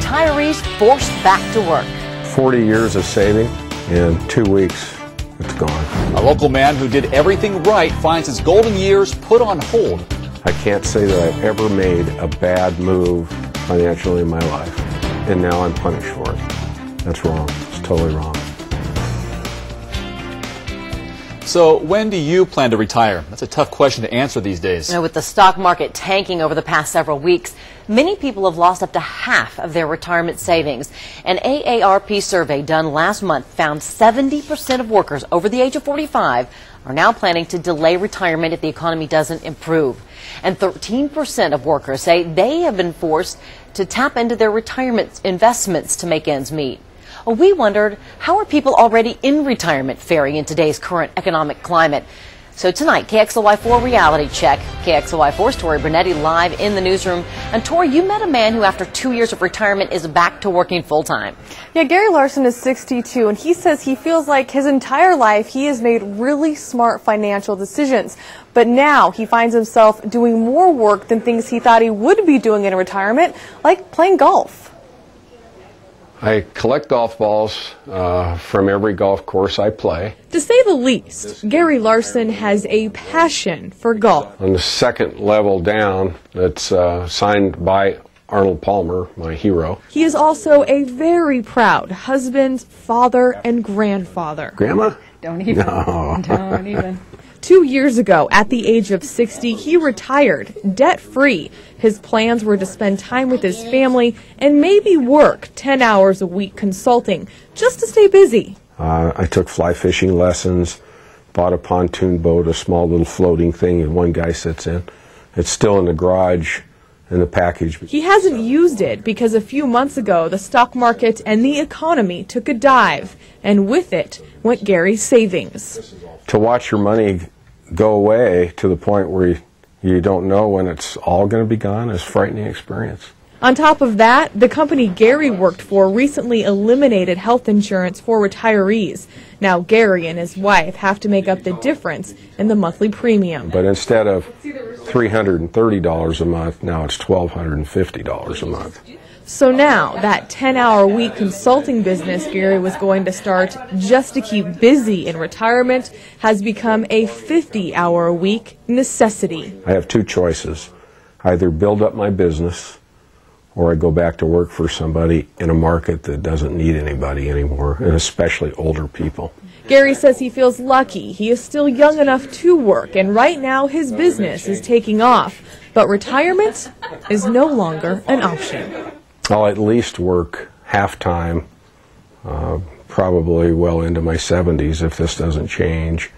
retirees forced back to work. 40 years of saving, in 2 weeks, it's gone. A local man who did everything right finds his golden years put on hold. I can't say that I've ever made a bad move financially in my life, and now I'm punished for it. That's wrong. It's totally wrong. So when do you plan to retire? That's a tough question to answer these days. With the stock market tanking over the past several weeks, many people have lost up to half of their retirement savings. An AARP survey done last month found 70% of workers over the age of 45 are now planning to delay retirement if the economy doesn't improve. And 13% of workers say they have been forced to tap into their retirement investments to make ends meet. Well, we wondered, how are people already in retirement faring in today's current economic climate? So tonight, KXLY4 Reality Check. KXLY4's Tori Bruntetti live in the newsroom. And Tori, you met a man who after 2 years of retirement is back to working full-time. Yeah, Gary Larson is 62, and he says he feels like his entire life he has made really smart financial decisions. But now he finds himself doing more work than things he thought he would be doing in retirement, like playing golf. I collect golf balls from every golf course I play. To say the least, Gary Larson has a passion for golf. On the second level down, it's signed by Arnold Palmer, my hero. He is also a very proud husband, father, and grandfather. Grandma? Don't even. No. Don't even. 2 years ago, at the age of 60, he retired, debt-free. His plans were to spend time with his family and maybe work 10 hours a week consulting, just to stay busy. I took fly fishing lessons, bought a pontoon boat, a small little floating thing that one guy sits in. It's still in the garage in the package. He hasn't used it because a few months ago, the stock market and the economy took a dive, and with it went Gary's savings. To watch your money go away to the point where you don't know when it's all going to be gone is a frightening experience. On top of that, the company Gary worked for recently eliminated health insurance for retirees. Now Gary and his wife have to make up the difference in the monthly premium. But instead of $330 a month, now it's $1,250 a month. So now, that 10-hour-week consulting business Gary was going to start just to keep busy in retirement has become a 50-hour-a-week necessity. I have two choices. Either build up my business, or I go back to work for somebody in a market that doesn't need anybody anymore, and especially older people. Gary says he feels lucky. He is still young enough to work, and right now his business is taking off. But retirement is no longer an option. I'll at least work half-time, probably well into my 70s if this doesn't change.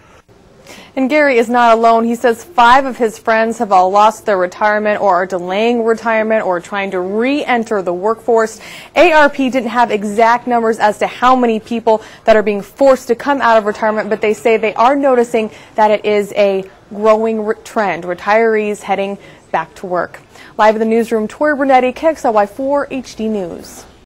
And Gary is not alone. He says 5 of his friends have all lost their retirement or are delaying retirement or trying to re-enter the workforce. ARP didn't have exact numbers as to how many people that are being forced to come out of retirement, but they say they are noticing that it is a growing trend, retirees heading back to work. Live in the newsroom, Tori Bruntetti, KXLY4 HD News.